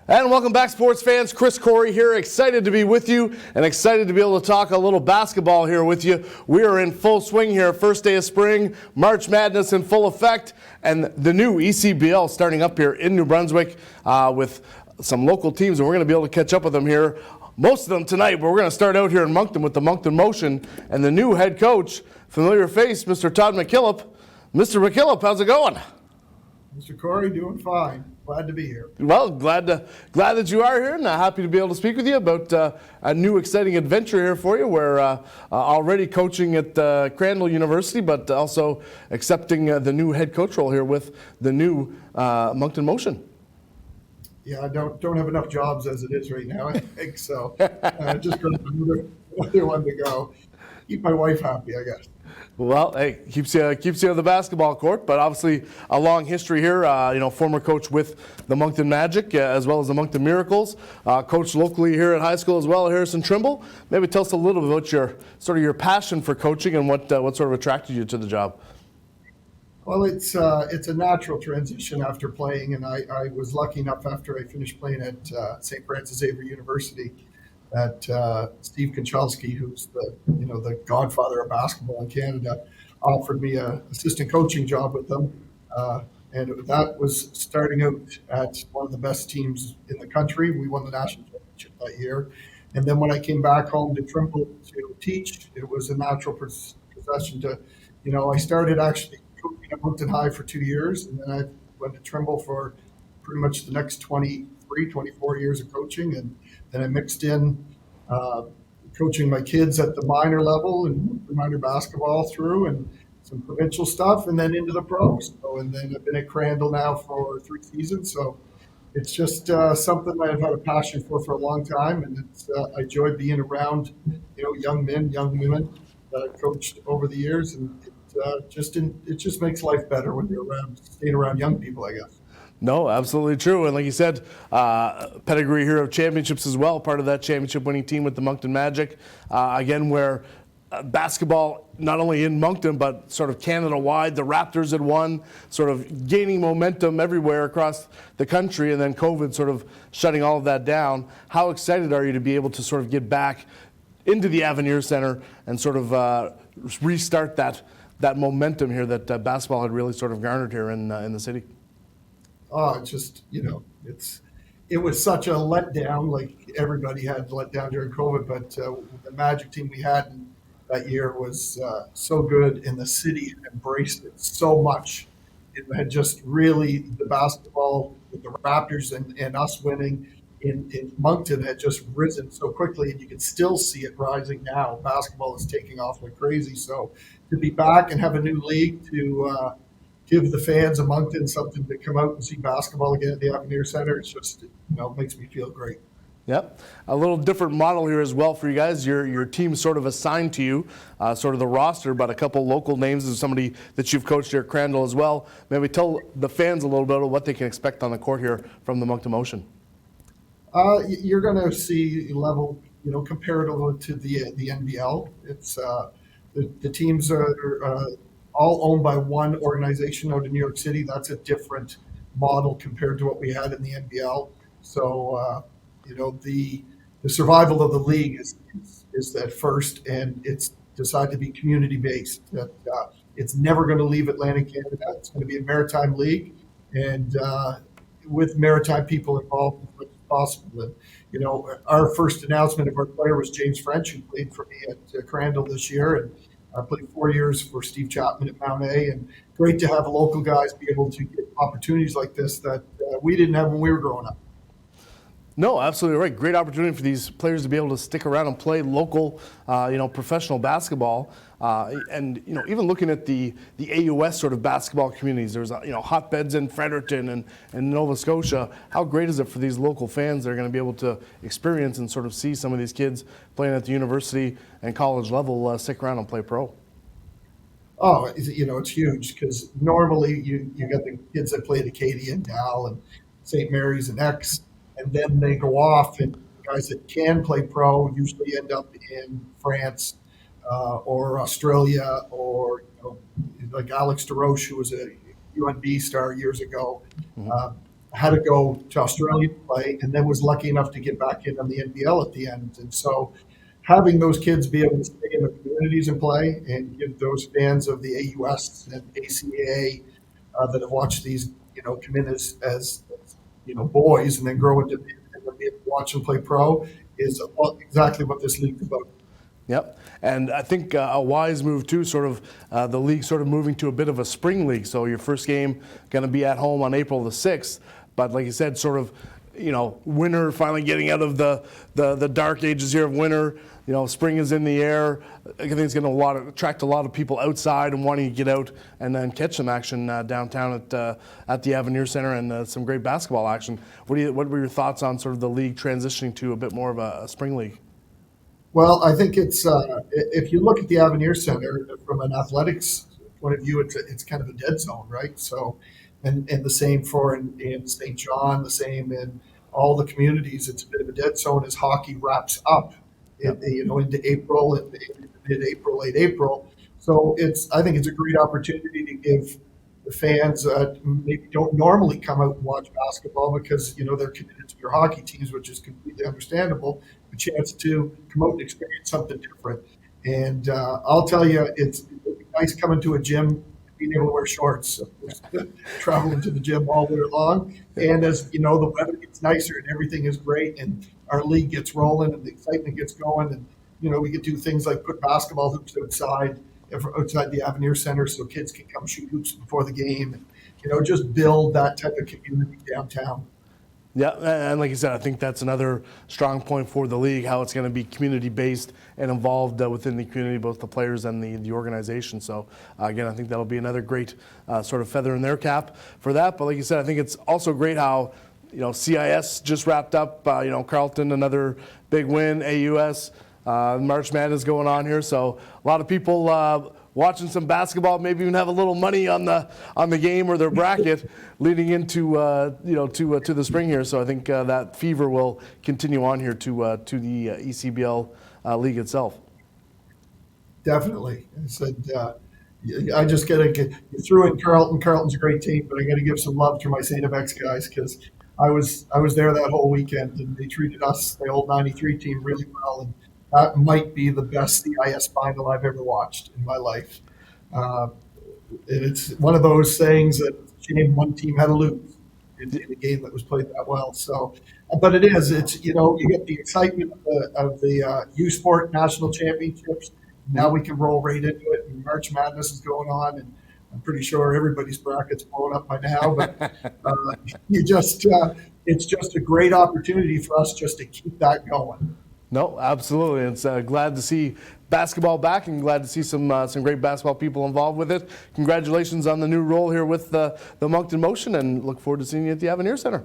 And welcome back, sports fans. Kris Corey here, excited to be with you and excited to be able to talk a little basketball here with you. We are in full swing here, first day of spring, March Madness in full effect, and the new ECBL starting up here in New Brunswick with some local teams, and we're going to be able to catch up with them here, most of them tonight, but we're going to start out here in Moncton with the Moncton Motion and the new head coach, familiar face, Mr. Todd McKillop. Mr. McKillop, how's it going? Mr. Corey, doing fine. Glad to be here. Well, glad that you are here, and happy to be able to speak with you about a new exciting adventure here for you. We're already coaching at Crandall University, but also accepting the new head coach role here with the new Moncton Motion. Yeah, I don't have enough jobs as it is right now, I think, so just got another one to go. Keep my wife happy, I guess. Well, hey, keeps you on the basketball court, but obviously a long history here. Former coach with the Moncton Magic as well as the Moncton Miracles. Coached locally here at high school as well at Harrison Trimble. Maybe tell us a little bit about your passion for coaching and what sort of attracted you to the job. Well, it's a natural transition after playing, and I was lucky enough after I finished playing at St. Francis Xavier University that Steve Konchalski, who's the godfather of basketball in Canada, offered me an assistant coaching job with them. And that was starting out at one of the best teams in the country. We won the national championship that year. And then when I came back home to Trimble to teach, it was a natural progression to, I started actually coaching at Moncton High for 2 years, and then I went to Trimble for pretty much the next 24 years of coaching. And then I mixed in coaching my kids at the minor level and minor basketball through and some provincial stuff, and then into the pros. And then I've been at Crandall now for 3 seasons. So it's just something that I've had a passion for a long time. And I enjoy being around, young men, young women that I've coached over the years. And it just makes life better when you're staying around young people, I guess. No, absolutely true. And like you said, pedigree here of championships as well, part of that championship winning team with the Moncton Magic. Again, where basketball, not only in Moncton, but sort of Canada-wide, the Raptors had won, sort of gaining momentum everywhere across the country, and then COVID sort of shutting all of that down. How excited are you to be able to sort of get back into the Avenir Center and sort of restart that momentum here that basketball had really sort of garnered here in the city? Oh, it's just, it was such a letdown, like everybody had let down during COVID, but the Magic team we had that year was so good, and the city embraced it so much. It had just really, the basketball with the Raptors and us winning in Moncton had just risen so quickly, and you can still see it rising now. Basketball is taking off like crazy. So to be back and have a new league to give the fans of Moncton something to come out and see basketball again at the Avenir Center, it's just, makes me feel great. Yep. A little different model here as well for you guys. Your team sort of assigned to you, sort of the roster, but a couple local names of somebody that you've coached here at Crandall as well. Maybe tell the fans a little bit of what they can expect on the court here from the Moncton Motion. You're going to see level, comparative to the NBL. It's the teams are all owned by one organization out in New York City. That's a different model compared to what we had in the NBL. So, the survival of the league is at first, and it's decided to be community based. That it's never going to leave Atlantic Canada. It's going to be a maritime league, and with maritime people involved as much as possible. And our first announcement of our player was James French, who played for me at Crandall this year, and I played 4 years for Steve Chapman at Mount A, and great to have local guys be able to get opportunities like this that we didn't have when we were growing up. No, absolutely right. Great opportunity for these players to be able to stick around and play local, professional basketball. And even looking at the AUS sort of basketball communities, there's hotbeds in Fredericton and Nova Scotia. How great is it for these local fans that are going to be able to experience and sort of see some of these kids playing at the university and college level stick around and play pro? Oh, it's huge because normally you got the kids that play at Acadia and Dal and St. Mary's and X, and then they go off, and guys that can play pro usually end up in France or Australia, or like Alex DeRoche, who was a UNB star years ago. had to go to Australia to play, and then was lucky enough to get back in on the NBL at the end. And so having those kids be able to stay in the communities and play and give those fans of the AUS and ACAA that have watched these, come in as boys and then grow into and then be able to watch them play pro is exactly what this league's about. Yep, and I think a wise move too, sort of the league sort of moving to a bit of a spring league. So your first game going to be at home on April the 6th, but like you said, sort of, winter, finally getting out of the dark ages here of winter. Spring is in the air. I think it's going to attract a lot of people outside and wanting to get out and then catch some action downtown at the Avenir Center and some great basketball action. What were your thoughts on sort of the league transitioning to a bit more of a spring league? Well, I think it's if you look at the Avenir Center from an athletics point of view, it's kind of a dead zone, right? So, and the same for in St. John, the same in all the communities. It's a bit of a dead zone as hockey wraps up, into April, into mid-April, late April. So I think it's a great opportunity to give the fans maybe don't normally come out and watch basketball because they're committed to their hockey teams, which is completely understandable. A chance to come out and experience something different. And I'll tell you, it's nice coming to a gym, being able to wear shorts, traveling to the gym all winter long. And as the weather gets nicer and everything is great, and our league gets rolling and the excitement gets going, and we could do things like put basketball hoops outside the Avenir Center so kids can come shoot hoops before the game, and just build that type of community downtown. Yeah, and like you said, I think that's another strong point for the league, how it's going to be community-based and involved within the community, both the players and the organization. So, again, I think that'll be another great sort of feather in their cap for that. But like you said, I think it's also great how, CIS just wrapped up, Carleton, another big win, AUS, March Madness going on here. So a lot of people watching some basketball, maybe even have a little money on the game or their bracket leading into to the spring here. So I think that fever will continue on here to the ECBL league itself. Definitely. I said I just got to you threw in Carleton. Carleton's a great team, but I got to give some love to my St. FX guys because I was there that whole weekend and they treated us, the old '93 team, really well. And that might be the best CIS final I've ever watched in my life. And it's one of those things that shame one team had to lose in a game that was played that well. So, but it's you get the excitement of the U Sport National Championships. Now we can roll right into it. And March Madness is going on, and I'm pretty sure everybody's bracket's blowing up by now. But it's just a great opportunity for us just to keep that going. No, absolutely. It's glad to see basketball back and glad to see some great basketball people involved with it. Congratulations on the new role here with the Moncton Motion, and look forward to seeing you at the Avenir Center.